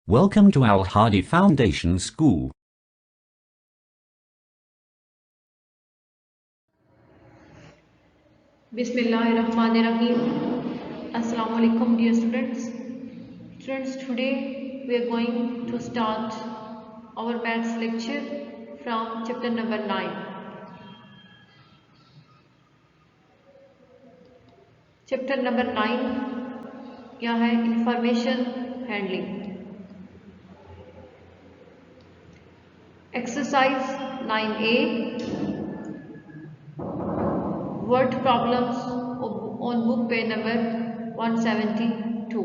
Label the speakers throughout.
Speaker 1: Welcome to Al Hadi Foundation School.
Speaker 2: Bismillahirrahmanirrahim. Assalamu alaikum dear students. Today we are going to start our maths lecture from chapter number 9. Chapter number 9 क्या है? Information handling. Exercise 9A. Word problems on book page number 172.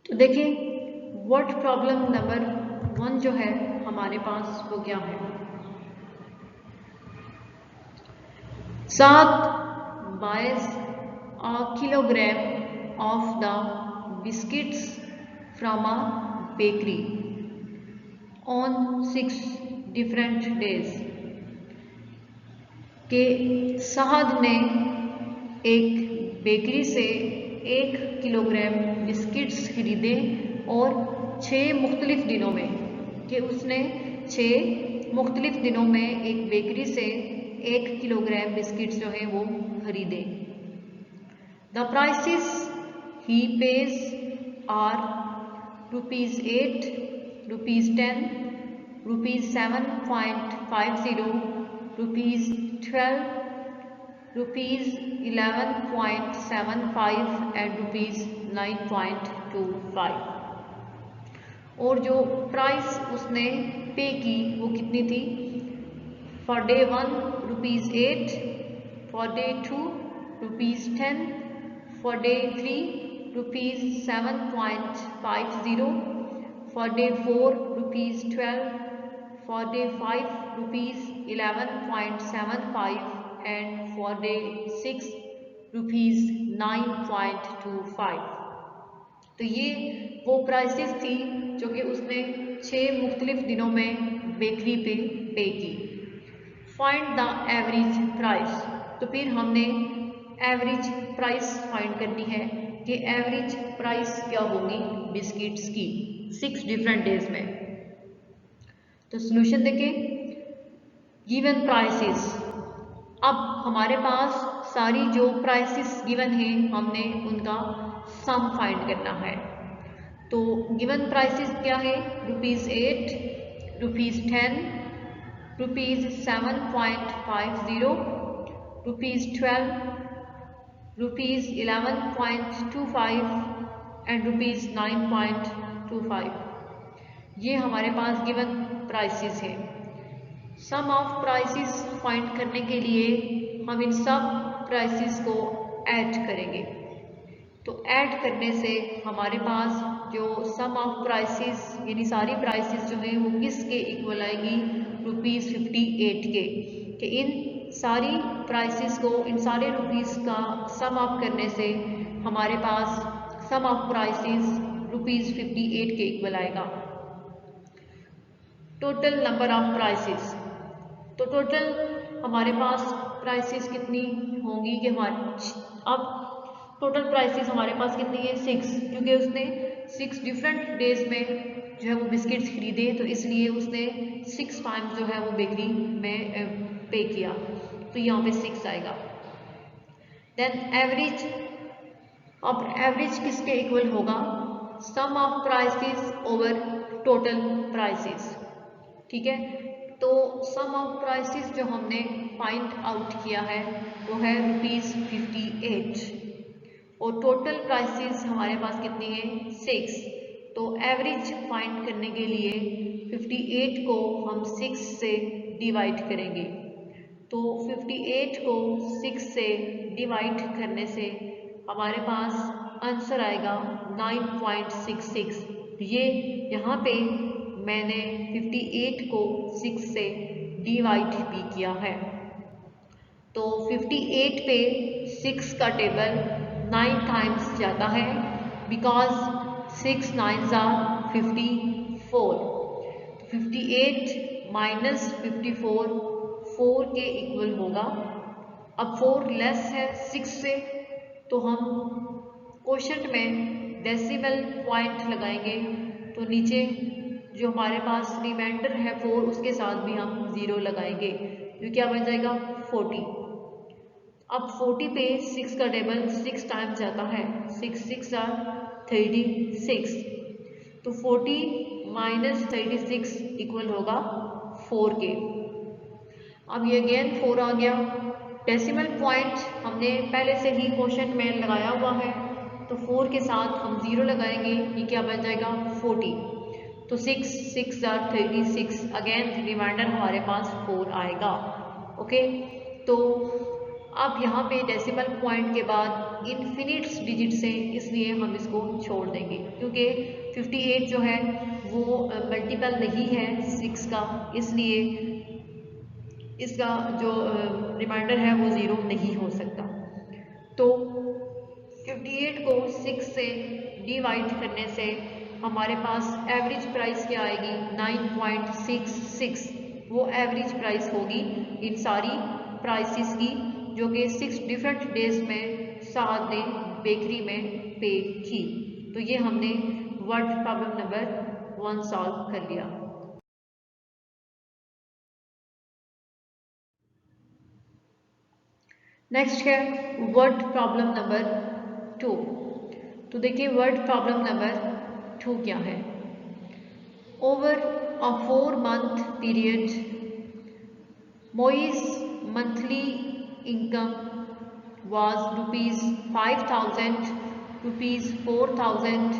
Speaker 2: तो देखिए word problem number 1 जो है हमारे पास वो क्या है? 7 buys a kilogram of the biscuits from a bakery on 6 different days. के साहद ने एक बेकरी से 1 किलोग्राम बिस्किट्स खरीदे और 6 मुख्तलिफ दिनों में कि उसने 6 मुख्तलिफ दिनों में एक बेकरी से 1 किलोग्राम बिस्किट्स जो है वो खरीदे. The prices he pays are ₹8, ₹10, ₹7.50, ₹12, ₹11.75 and ₹9.25. और जो प्राइस उसने पे की वो कितनी थी? For day 1 ₹8, for day 2 ₹10, for day 3 ₹7.50, for day 4 ₹12, for day 5 ₹11.75 and for day 6 ₹9.25. तो ये वो प्राइसेस थी जो कि उसने 6 मुख्तलिफ दिनों में बेकरी पे की. Find the average price. तो फिर हमने एवरेज प्राइस फाइंड करनी है कि एवरेज प्राइस क्या होगी बिस्किट्स की 6 डिफरेंट डेज में. तो सॉल्यूशन देखें. Given prices. अब हमारे पास सारी जो प्राइसेस गिवन है हमने उनका सम फाइंड करना है. तो गिवन प्राइसेस क्या है? ₹8, ₹10, ₹7.50, ₹12, ₹11.25 एंड ₹9.25. ये हमारे पास गिवन प्राइसेस है. सम ऑफ प्राइसेस फाइंड करने के लिए हम इन सब प्राइसेस को ऐड करेंगे. तो ऐड करने से हमारे पास जो सम ऑफ प्राइसेस यानी सारी प्राइसेस जो है वो किसके इक्वल आएगी? ₹58 के. कि इन सारी प्राइसेस को इन सारे रुपीस का सम ऑफ करने से हमारे पास सम ऑफ प्राइसेस ₹58 के इक्वल आएगा. Total number of prices. तो टोटल हमारे पास प्राइसेस कितनी होंगी कि अब टोटल प्राइसेस हमारे पास कितनी है? 6. क्योंकि उसने 6 डिफरेंट डेज में जो है वो बिस्किट्स खरीदे तो इसलिए उसने 6 टाइम्स जो है वो बेकरी में पे किया. तो यहाँ पे 6 आएगा. Then average. अब एवरेज किसके इक्वल होगा? Sum of prices over total prices. ठीक है. तो सम ऑफ प्राइसेस जो हमने फाइंड आउट किया है वो है ₹58 और टोटल प्राइसेस हमारे पास कितनी है? 6. तो एवरेज फाइंड करने के लिए 58 को हम 6 से डिवाइड करेंगे. तो 58 को 6 से डिवाइड करने से हमारे पास आंसर आएगा 9.66. ये यहाँ पे मैंने 58 को 6 से डिवाइड भी किया है. तो 58 पे 6 का टेबल 9 टाइम्स जाता है बिकॉज 6 9s are 54. 58 -54 4 के इक्वल होगा। अब 4 लेस है 6 से, तो हम क्वोशंट में डेसिमल पॉइंट लगाएंगे, तो नीचे जो हमारे पास रिमाइंडर है 4 उसके साथ भी हम 0 लगाएंगे, जो क्या बन जाएगा 40। अब 40 पे 6 का टेबल 6 टाइम्स जाता है, 6 6 आर 36, तो 40 माइनस 36 इक्वल होगा 4 के। अब ये अगेन 4 आ गया। डेसिमल पॉइंट हमने पहले से ही क्वोशंट में लगाया हुआ है, तो 4 के साथ हम 0 लगाएंगे, ये क्या बन जाएगा 40, तो 6 6 आर 36, अगेन रिमाइंडर हमारे पास 4 आएगा। ओके, तो अब यहाँ पे डेसिमल पॉइंट के बाद इन्फिनिट्स डिजिट से, इसलिए हम इसको छोड़ देंगे, क्योंकि 58 जो है वो मल्टीपल नहीं है 6 का, इसलिए इसका जो रिमाइंडर है वो 0 नहीं हो सकता। तो 58 को 6 से डिवाइड करने से हमारे पास एवरेज प्राइस क्या आएगी 9.66, वो एवरेज प्राइस होगी इन सारी प्राइसेस की, जो कि 6 डिफरेंट डेज में साद ने बेकरी में पे की। तो ये हमने वर्ड प्रॉब्लम नंबर 1 सॉल्व कर लिया। नेक्स्ट है वर्ड प्रॉब्लम नंबर 2। तो देखिए वर्ड प्रॉब्लम नंबर 2 क्या है। Over a 4-month period Moi's monthly income was rupees 5,000, rupees 4,000,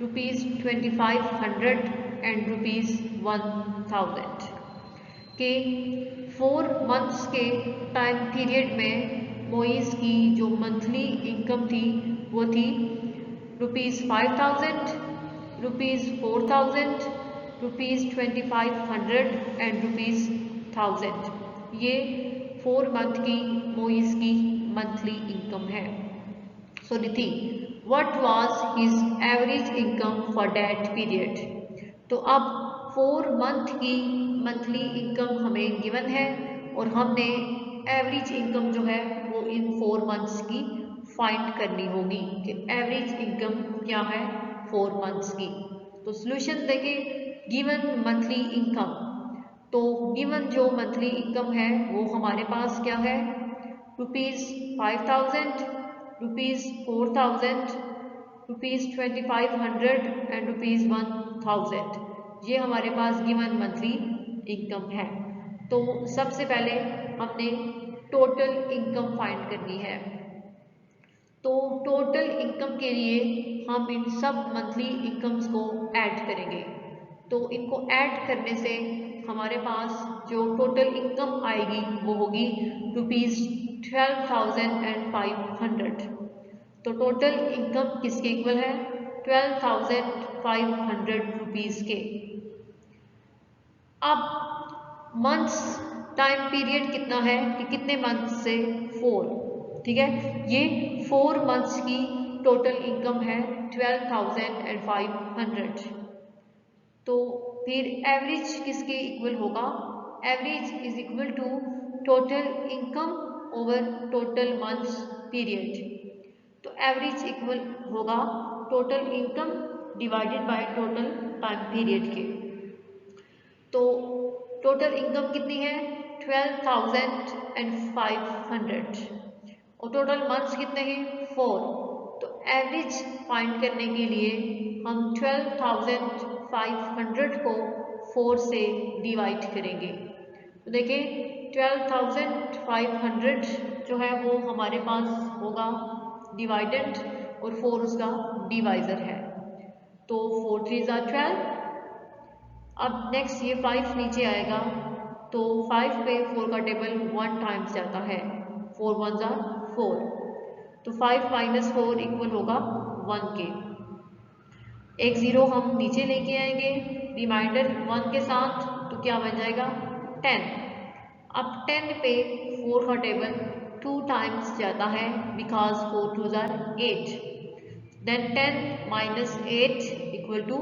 Speaker 2: rupees 2,500 and rupees 1,000 के 4 months के टाइम पीरियड में मोइस की जो मंथली इनकम थी वो थी rupees 5,000, rupees 4,000, rupees 2,500 and rupees 1,000। ये 4 मंथ की मोइस की मंथली इनकम है। So Rithi what was his average income for that period. तो अब 4 मंथ की मंथली इनकम हमें गिवन है और हमने एवरेज इनकम जो है वो इन 4 मंथ्स की फाइंड करनी होगी कि एवरेज इनकम क्या है 4 मंथ्स की। तो सॉल्यूशन देखिए, गिवन मंथली इनकम, तो गिवन जो मंथली इनकम है वो हमारे पास क्या है rupees 5,000, rupees 4,000, rupees 2,500 and rupees 1,000, ये हमारे पास गिवन मंथली इनकम है। तो सबसे पहले हमने टोटल इनकम फाइंड करनी है। तो टोटल इनकम के लिए हम इन सब मंथली इनकम्स को ऐड करेंगे। तो इनको ऐड करने से हमारे पास जो टोटल इनकम आएगी वो होगी रुपीज़ 12,500। तो टोटल इनकम किसके इक्वल है 12,500 रुपीज़ के। अब मंथ्स टाइम पीरियड कितना है कि कितने मंथ से 4, ठीक है, ये 4 मंथ्स की टोटल इनकम है 12,500। तो फिर एवरेज किसके इक्वल होगा, average is equal to total income over total months period. तो एवरेज इक्वल होगा total income divided by total time period के। तो टोटल इनकम कितनी है 12,500 और टोटल मंथ्स कितने हैं 4। तो एवरेज फाइंड करने के लिए हम 12,500 को 4 से डिवाइड करेंगे। तो देखिए 12,500 जो है वो हमारे पास होगा डिवाइडेंड और 4 उसका डिवाइजर है। तो 4 3 are 12। अब नेक्स्ट ये 5 नीचे आएगा, तो 5 पे 4 का टेबल 1 टाइम्स जाता है, 4 1s are 4। तो 5 माइनस 4 इक्वल होगा 1 के। एक 0 हम नीचे लेके आएंगे रिमाइंडर 1 के साथ, तो क्या बन जाएगा 10। अब 10 पे 4 का टेबल 2 टाइम्स जाता है because 4 2s are 8। Then 10 minus 8 equal to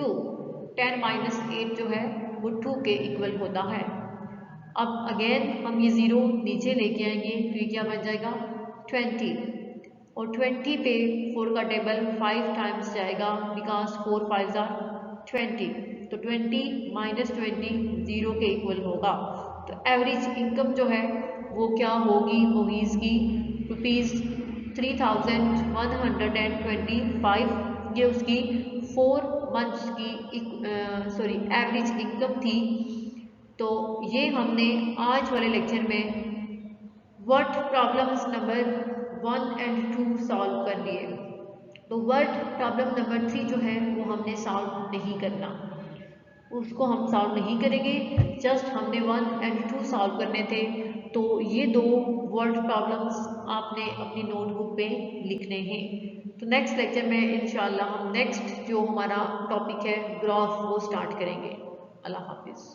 Speaker 2: 2। 10 minus 8 जो है वो 2 के इक्वल होता है। अब अगेन हम ये 0 नीचे लेके आएंगे तो ये क्या बन जाएगा 20, और 20 पे 4 का टेबल 5 टाइम्स जाएगा बिकॉज 4 5 आर 20, तो 20 माइनस 20 0 के इक्वल होगा। तो एवरेज इनकम जो है वो क्या होगी, होगी इसकी ₹3,125, ये उसकी 4 मंथ्स की एवरेज इनकम थी। तो ये हमने आज वाले लेक्चर में word problems number 1 and 2 solve कर लिए। तो वर्ड प्रॉब्लम नंबर 3 जो है वो हमने सॉल्व नहीं करना, उसको हम सॉल्व नहीं करेंगे, जस्ट हमने 1 एंड 2 सॉल्व करने थे। तो ये 2 वर्ड प्रॉब्लम्स आपने अपनी नोटबुक पे लिखने हैं। तो नेक्स्ट लेक्चर में इंशाल्लाह हम नेक्स्ट जो हमारा टॉपिक है ग्राफ वो स्टार्ट करेंगे। अल्लाह हाफिज़।